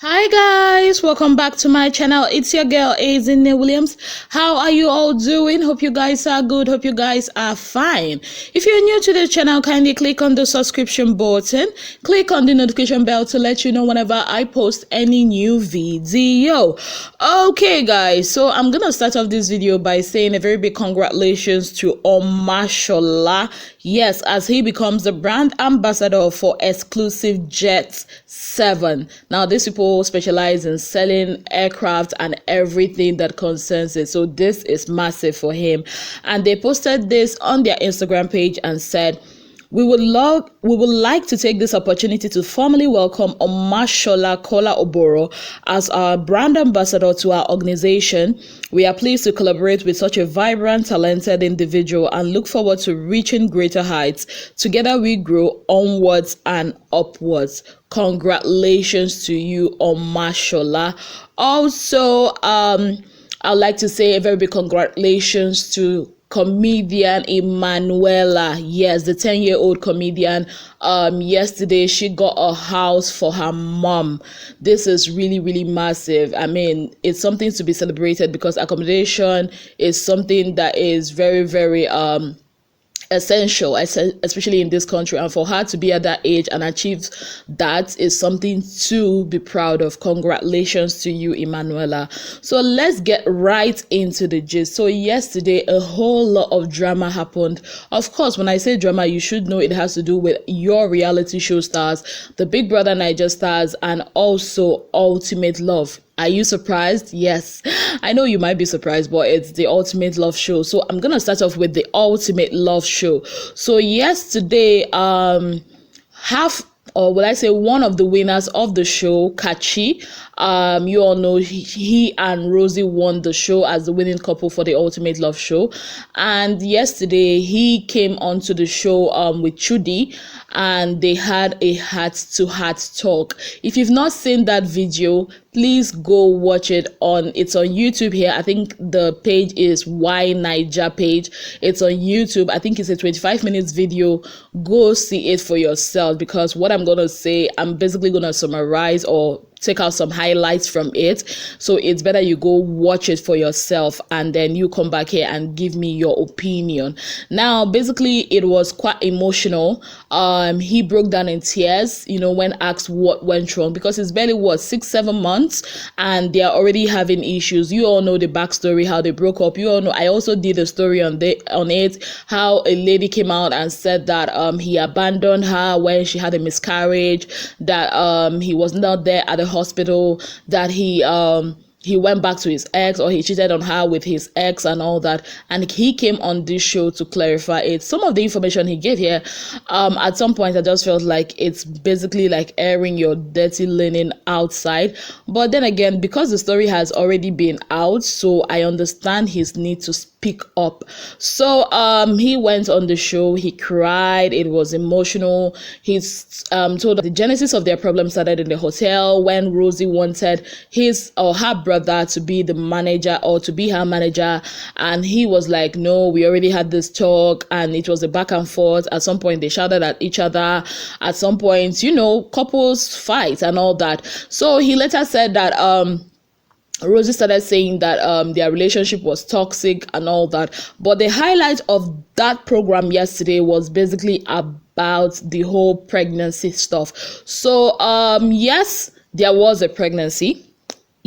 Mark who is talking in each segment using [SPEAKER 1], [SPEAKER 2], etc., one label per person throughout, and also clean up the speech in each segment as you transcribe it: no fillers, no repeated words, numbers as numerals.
[SPEAKER 1] Hi guys, welcome back to my channel. It's your girl Azine Williams. How are you all doing? Hope you guys are good. Hope you guys are fine. If you're new to the channel, kindly click on the subscription button. Click on the notification bell to let you know whenever I post any new video. Okay guys, so I'm gonna start off this video by saying a very big congratulations to Omashola. Yes, as he becomes the brand ambassador for Exclusive Jets 7. Now these people specialize in selling aircraft and everything that concerns it, so this is massive for him. And they posted this on their Instagram page and said, we would like to take this opportunity to formally welcome Omashola Kola Oboro as our brand ambassador to our organization. We are pleased to collaborate with such a vibrant, talented individual and look forward to reaching greater heights. Together we grow onwards and upwards. Congratulations to you, Omashola. Also, I'd like to say a very big congratulations to comedian Emanuela. Yes, the 10-year-old comedian. Yesterday she got a house for her mom. This is really massive. I mean, it's something to be celebrated because accommodation is something that is very essential, especially in this country, and for her to be at that age and achieve that is something to be proud of. Congratulations to you, Emanuela. So let's get right into the gist. So yesterday a whole lot of drama happened. Of course, when I say drama, you should know it has to do with your reality show stars, the Big Brother Naija stars, and also Ultimate Love. Are you surprised? Yes, I know you might be surprised, but it's the Ultimate Love show. So I'm gonna start off with the Ultimate Love show. So yesterday, one of the winners of the show, Kachi, you all know he and Rosie won the show as the winning couple for the Ultimate Love show. And yesterday he came onto the show with Chudi, and they had a heart-to-heart talk. If you've not seen that video, please go watch it. It's on YouTube here. I think the page is Why Naija page. It's on YouTube. I think it's a 25 minutes video. Go see it for yourself, because what I'm gonna say, I'm basically gonna summarize or take out some highlights from it. So it's better you go watch it for yourself and then you come back here and give me your opinion. Now, basically, it was quite emotional. He broke down in tears, when asked what went wrong, because it's barely 6-7 months and they are already having issues. You all know the backstory, how they broke up. You all know I also did a story on it, how a lady came out and said that he abandoned her when she had a miscarriage, that he was not there at the hospital, that he went back to his ex, or he cheated on her with his ex and all that. And he came on this show to clarify it. Some of the information he gave here, at some point I just felt like it's basically like airing your dirty linen outside. But then again, because the story has already been out, so I understand his need to speak up. So he went on the show, he cried, it was emotional. He's told the genesis of their problem started in the hotel when Rosie wanted his or her brother to be the manager or to be her manager, and he was like, no, we already had this talk, and it was a back and forth. At some point they shouted at each other. At some point, couples fight and all that. So he later said that Rosie started saying that their relationship was toxic and all that. But the highlight of that program yesterday was basically about the whole pregnancy stuff. So yes, there was a pregnancy.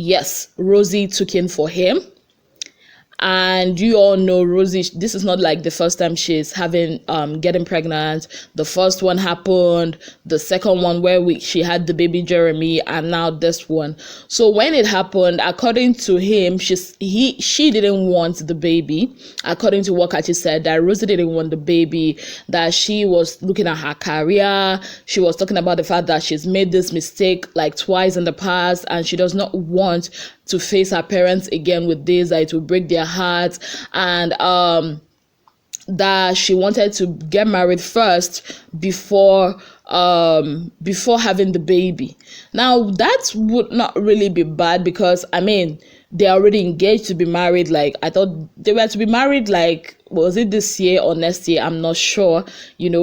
[SPEAKER 1] Yes, Rosie took in for him. And you all know Rosie, this is not like the first time she's getting pregnant. The first one happened, the second one where she had the baby Jeremy, and now this one. So when it happened, according to him, she didn't want the baby. According to what Kachi said, that Rosie didn't want the baby, that she was looking at her career. She was talking about the fact that she's made this mistake like twice in the past, and she does not want to face her parents again with this, that it will break their hearts, and that she wanted to get married first before having the baby. Now that would not really be bad, because I mean, they're already engaged to be married. Like, I thought they were to be married, like, was it this year or next year? I'm not sure,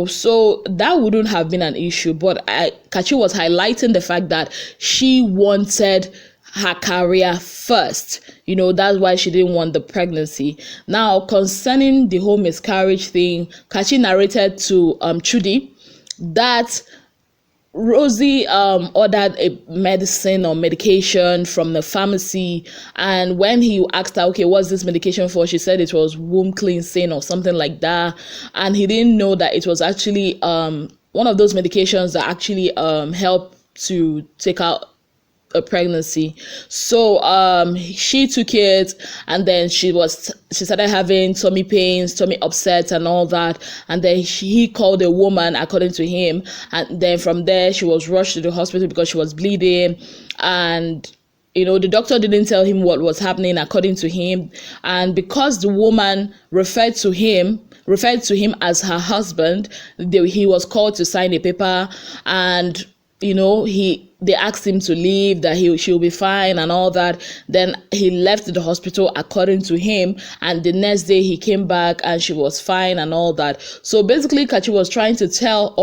[SPEAKER 1] so that wouldn't have been an issue. But Kachi was highlighting the fact that she wanted her career first. That's why she didn't want the pregnancy. Now, concerning the whole miscarriage thing, Kachi narrated to Chudi that Rosie ordered a medicine or medication from the pharmacy, and when he asked her, okay, what's this medication for, she said it was womb cleansing or something like that, and he didn't know that it was actually one of those medications that actually help to take out a pregnancy. So she took it, and then she started having tummy pains, tummy upsets and all that, and then he called a woman, according to him, and then from there she was rushed to the hospital because she was bleeding. And the doctor didn't tell him what was happening, according to him, and because the woman referred to him as her husband, he was called to sign a paper, and they asked him to leave, that she'll be fine and all that. Then he left the hospital, according to him, and the next day he came back and she was fine and all that. So basically, Kachi was trying to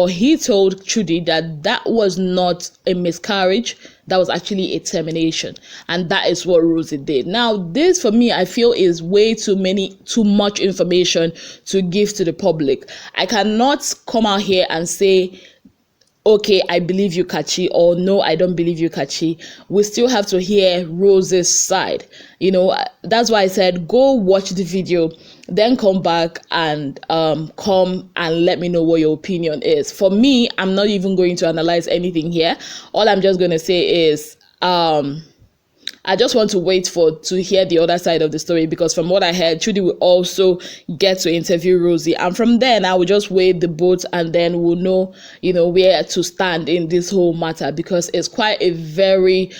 [SPEAKER 1] he told Chudi that was not a miscarriage, that was actually a termination, and that is what Rosie did. Now, this for me, I feel, is way too much information to give to the public. I cannot come out here and say, okay, I believe you, Kachi, or no, I don't believe you, Kachi. We still have to hear Rose's side. That's why I said, go watch the video, then come back and come and let me know what your opinion is. For me, I'm not even going to analyze anything here. All I'm just going to say is, I just want to wait to hear the other side of the story, because from what I heard, Chudi will also get to interview Rosie, and from then I will just weigh the both, and then we'll know, where to stand in this whole matter, because it's quite a very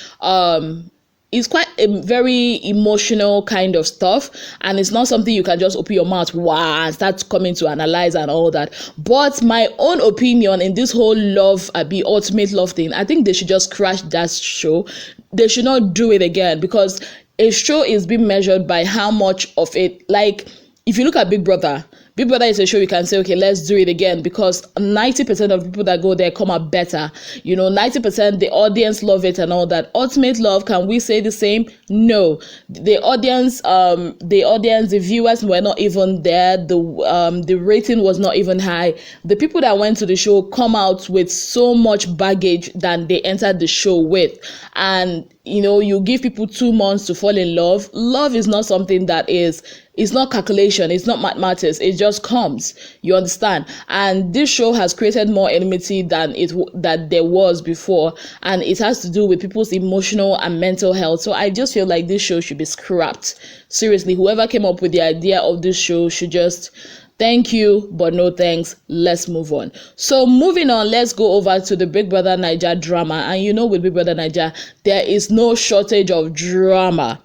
[SPEAKER 1] emotional kind of stuff, and it's not something you can just open your mouth and start coming to analyze and all that. But my own opinion in this whole ultimate love thing, I think they should just crash that show. They should not do it again, because a show is being measured by how much of it, like, if you look at Big Brother is a show you can say, okay, let's do it again, because 90% of people that go there come out better. 90% the audience love it and all that. Ultimate love, can we say the same? No. The audience, the viewers were not even there. The rating was not even high. The people that went to the show come out with so much baggage than they entered the show with. And you give people 2 months to fall in love. Love is not something that it's not calculation, it's not mathematics, it just comes. You understand? And this show has created more enmity than that there was before, and it has to do with people's emotional and mental health. So I just feel like this show should be scrapped. Seriously, whoever came up with the idea of this show should just thank you, but no thanks. Let's move on. So moving on, let's go over to the Big Brother Naija drama. And with Big Brother Naija, there is no shortage of drama.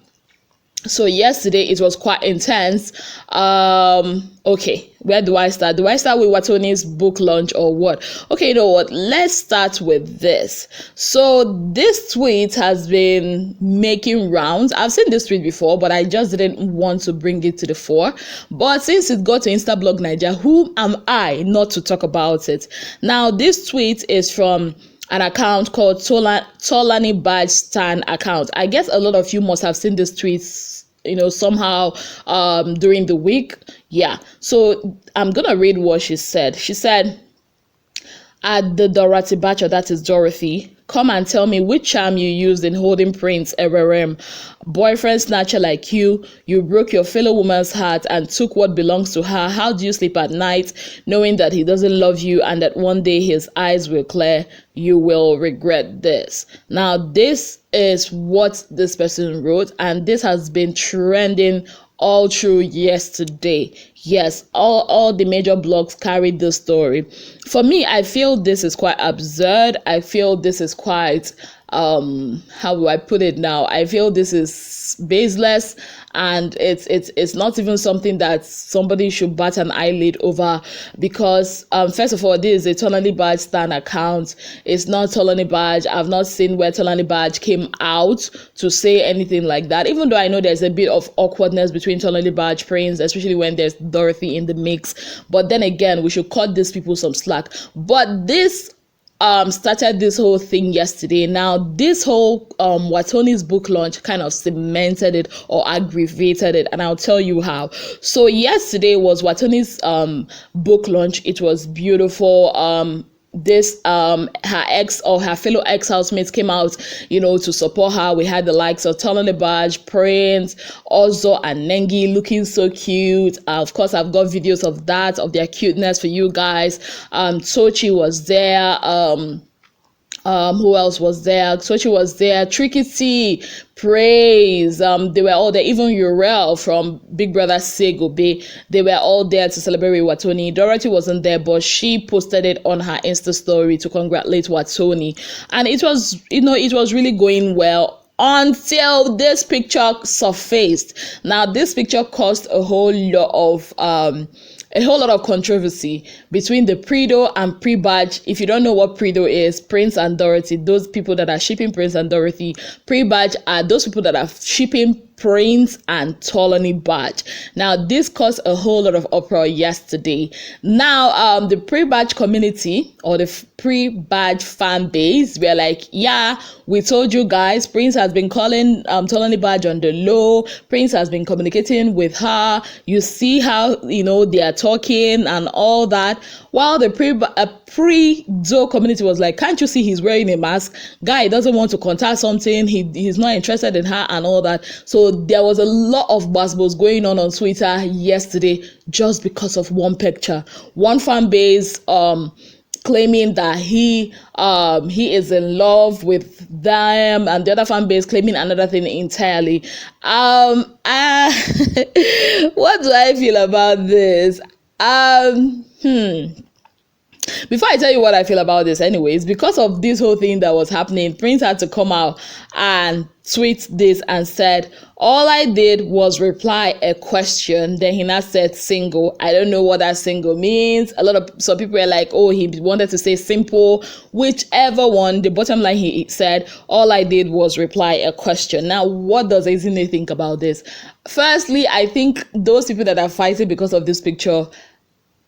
[SPEAKER 1] So yesterday it was quite intense. Okay, where do I start? Do I start with Wathoni's book launch or what? Okay, you know what? Let's start with this. So this tweet has been making rounds. I've seen this tweet before, but I just didn't want to bring it to the fore. But since it got to Instablog Naija, who am I not to talk about it? Now, this tweet is from an account called Tbaj Stan account. I guess a lot of you must have seen this tweets, somehow during the week. Yeah. So I'm gonna read what she said. She said, at the Dora Tbaj, that is Dorothy, come and tell me which charm you used in holding Prince Everem. Boyfriend snatcher like you broke your fellow woman's heart and took what belongs to her. How do you sleep at night knowing that he doesn't love you and that one day his eyes will clear? You will regret this. Now, this is what this person wrote, and this has been trending all through yesterday. Yes, all the major blogs carried this story. For me, I feel this is quite absurd. I feel this is quite how do I put it now? I feel this is baseless, and it's not even something that somebody should bat an eyelid over, because first of all, this is a Tbaj stan account. It's not Tbaj. I've not seen where Tbaj came out to say anything like that, even though I know there's a bit of awkwardness between Tbaj Prince, especially when there's Dorothy in the mix. But then again, we should cut these people some slack. But this started this whole thing yesterday. Now, this whole Wathoni's book launch kind of cemented it or aggravated it, and I'll tell you how. So yesterday was Wathoni's book launch. It was beautiful. This her ex or her fellow ex-housemates came out, to support her. We had the likes of Tbaj, Prince, Ozo, and Nengi looking so cute. Of course, I've got videos of that, of their cuteness for you guys. Sochi was there. Who else was there? Sochi was there. Tricky T, Praise. They were all there. Even Urel from Big Brother Segobe. They were all there to celebrate Wathoni. Dorothy wasn't there, but she posted it on her Insta story to congratulate Wathoni. And it was, it was really going well until this picture surfaced. Now, this picture caused a whole lot of controversy between the Predo and Pre-Badge. If you don't know what Predo is, Prince and Dorothy, those people that are shipping Prince and Dorothy. Pre-Badge are those people that are shipping Prince and Tbaj. Now, this caused a whole lot of uproar yesterday. Now, the Pre-Badge community or the Pre-Badge fan base were like, yeah, we told you guys, Prince has been calling Tbaj on the low. Prince has been communicating with her. You see how, they are talking and all that. While the pre-Do community was like, can't you see he's wearing a mask? Guy doesn't want to contact something. He's not interested in her and all that. So there was a lot of buzzwords going on Twitter yesterday just because of one picture. One fan base claiming that he is in love with them, and the other fan base claiming another thing entirely. What do I feel about this? Before I tell you what I feel about this, anyways, because of this whole thing that was happening, Prince had to come out and tweet this and said, all I did was reply a question. Then he now said single. I don't know what that single means. Some people were like, oh, he wanted to say simple. Whichever one, the bottom line, he said, all I did was reply a question. Now, what does Ezine think about this? Firstly, I think those people that are fighting because of this picture,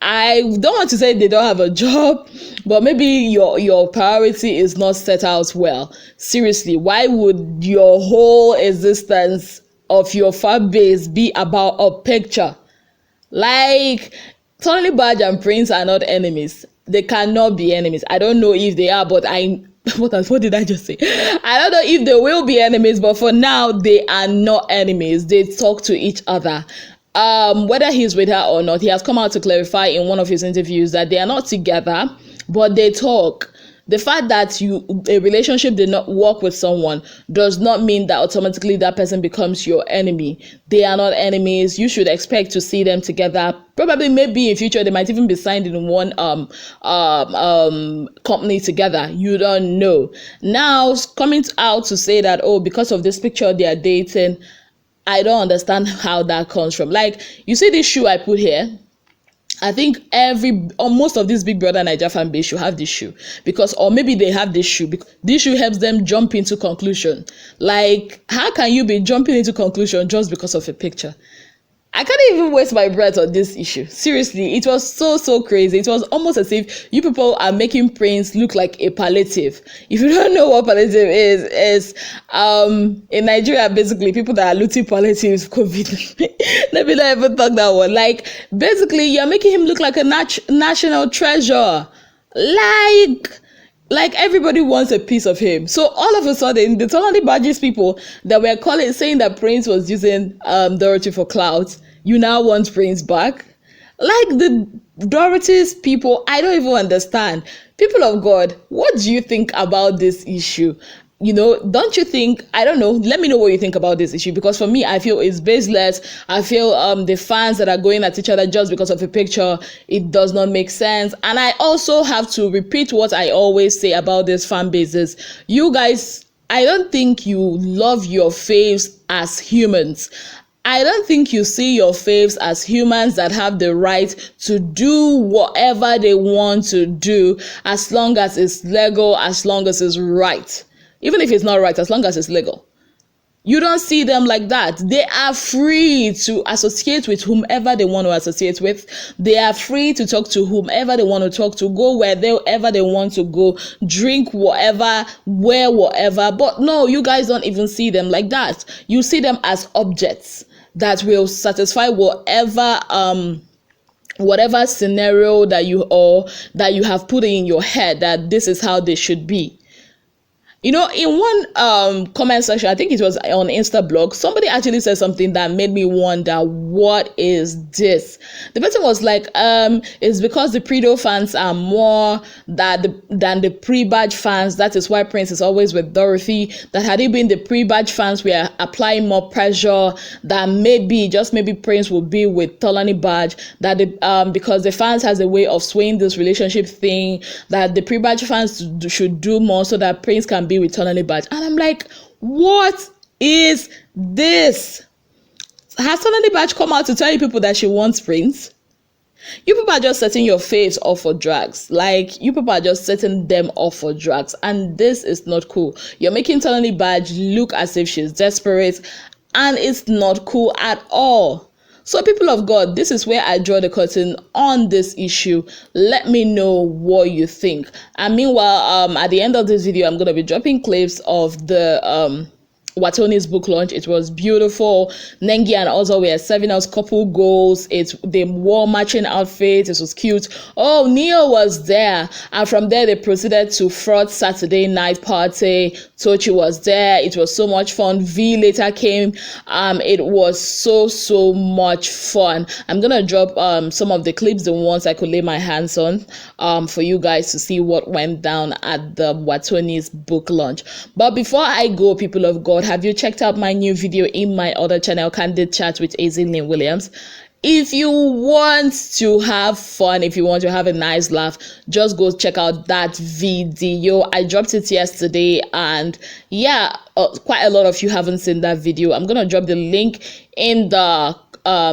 [SPEAKER 1] I don't want to say they don't have a job, but maybe your priority is not set out well. Seriously, why would your whole existence of your fan base be about a picture? Like, Tbaj and Prince are not enemies. They cannot be enemies. I don't know if they are, but what did I just say? I don't know if they will be enemies, but for now, they are not enemies. They talk to each other. Whether he's with her or not, he has come out to clarify in one of his interviews that they are not together, but they talk. The fact that a relationship did not work with someone does not mean that automatically that person becomes your enemy. They are not enemies. You should expect to see them together. Probably, maybe in future, they might even be signed in one company together. You don't know. Now, coming out to say that, oh, because of this picture, they are dating. I don't understand how that comes from. Like, you see this shoe I put here? I think most of this Big Brother Naija fan base should have this shoe, or maybe they have this shoe because this shoe helps them jump into conclusion. Like, how can you be jumping into conclusion just because of a picture? I can't even waste my breath on this issue. Seriously, it was so crazy. It was almost as if you people are making Prince look like a palliative. If you don't know what palliative is in Nigeria, basically people that are looting palliatives COVID. Let me not even talk that one. Like, basically, you're making him look like a national treasure. Like everybody wants a piece of him. So all of a sudden, the Tbaj people that were saying that Prince was using Dorothy for clout, you now want Prince back? Like, the Dorothy's people, I don't even understand. People of God, what do you think about this issue? Don't you think, I don't know, let me know what you think about this issue, because for me, I feel it's baseless. I feel the fans that are going at each other just because of a picture, it does not make sense. And I also have to repeat what I always say about these fan bases. You guys I don't think you love your faves as humans. I don't think you see your faves as humans that have the right to do whatever they want to do as long as it's legal, as long as it's right. Even if it's not right, as long as it's legal. You don't see them like that. They are free to associate with whomever they want to associate with. They are free to talk to whomever they want to talk to, go wherever they want to go, drink whatever, wear whatever. But no, you guys don't even see them like that. You see them as objects that will satisfy whatever scenario that you have put in your head, that this is how they should be. You know, in one comment section, I think it was on Insta blog, somebody actually said something that made me wonder, what is this? The person was like, it's because the Predo fans are more than the Tbaj fans. That is why Prince is always with Dorothy. That had it been the Tbaj fans, we are applying more pressure. That maybe Prince will be with Tbaj. That because the fans has a way of swaying this relationship thing. That the Tbaj fans should do more so that Prince can be with Tbaj. And I'm like, what is this? Has Tbaj come out to tell you people that she wants Prince? You people are just setting your faves off for drugs. Like, you people are just setting them off for drugs. And this is not cool. You're making Tbaj look as if she's desperate. And it's not cool at all. So, people of God, this is where I draw the curtain on this issue. Let me know what you think. And meanwhile, at the end of this video, I'm going to be dropping clips of the Wathoni's book launch. It was beautiful. Nengi and also were serving us couple goals. They wore matching outfits. It was cute. Oh, Neo was there. And from there, they proceeded to Fraud Saturday night party. Tochi was there. It was so much fun. V later came. It was so much fun. I'm going to drop some of the clips, the ones I could lay my hands on, for you guys to see what went down at the Wathoni's book launch. But before I go, people of God, have you checked out my new video in my other channel, Candid Chat with Lynn Williams? If you want to have fun, if you want to have a nice laugh, just go check out that video. I dropped it yesterday, and yeah, quite a lot of you haven't seen that video. I'm gonna drop the link in the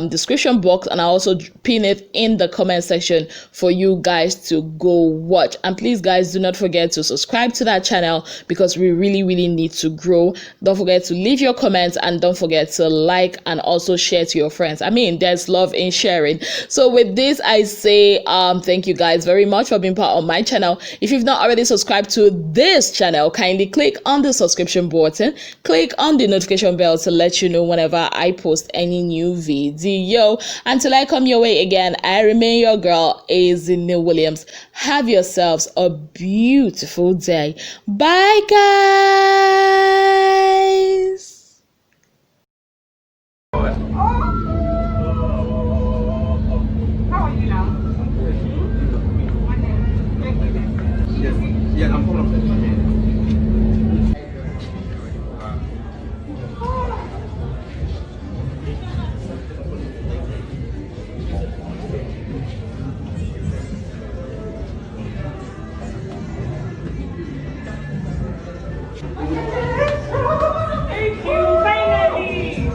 [SPEAKER 1] description box, and I also pin it in the comment section for you guys to go watch. And please, guys, do not forget to subscribe to that channel, because we really need to grow. Don't forget to leave your comments, and don't forget to like and also share to your friends. I mean, there's love in sharing. So with this, I say thank you guys very much for being part of my channel. If you've not already subscribed to this channel, kindly click on the subscription button, click on the notification bell to let you know whenever I post any new video. Until I come your way again, I remain your girl, Lynn Williams. Have yourselves a beautiful day. Bye, guys.
[SPEAKER 2] How are you now? Yes. Yeah, I'm full of it.
[SPEAKER 3] Thank you, finally!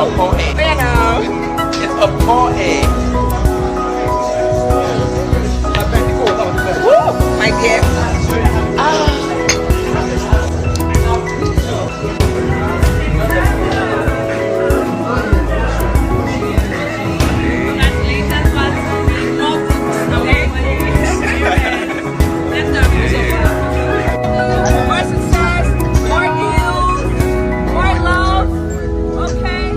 [SPEAKER 2] important.
[SPEAKER 4] You know.
[SPEAKER 2] It's important.
[SPEAKER 4] Woo, my dear.
[SPEAKER 3] Congratulations, Wathoni. More books, more success, more news, more love. Okay?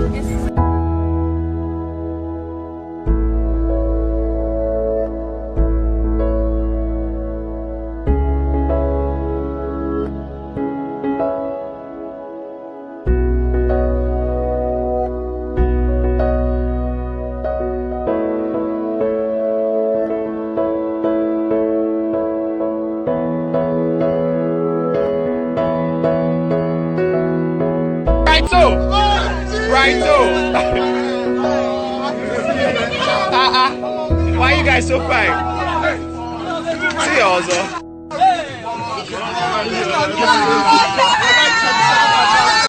[SPEAKER 2] Right so. Right so. Why you guys so fine? See you also.